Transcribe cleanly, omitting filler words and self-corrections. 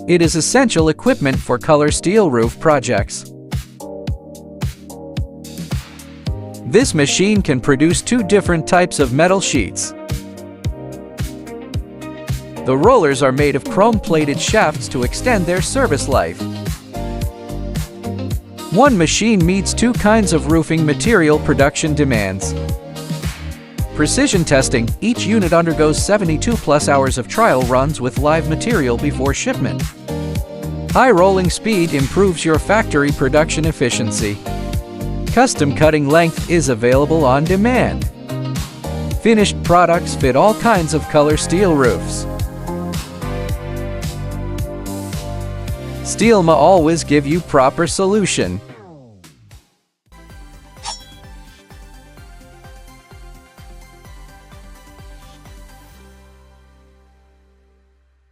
It is essential equipment for color steel roof projects. This machine can produce 2 different types of metal sheets. The rollers are made of chrome-plated shafts to extend their service life. One machine meets 2 kinds of roofing material production demands. Precision testing: each unit undergoes 72+ hours of trial runs with live material before shipment. High rolling speed improves your factory production efficiency. Custom cutting length is available on demand. Finished products fit all kinds of color steel roofs. Steelma always give you proper solution.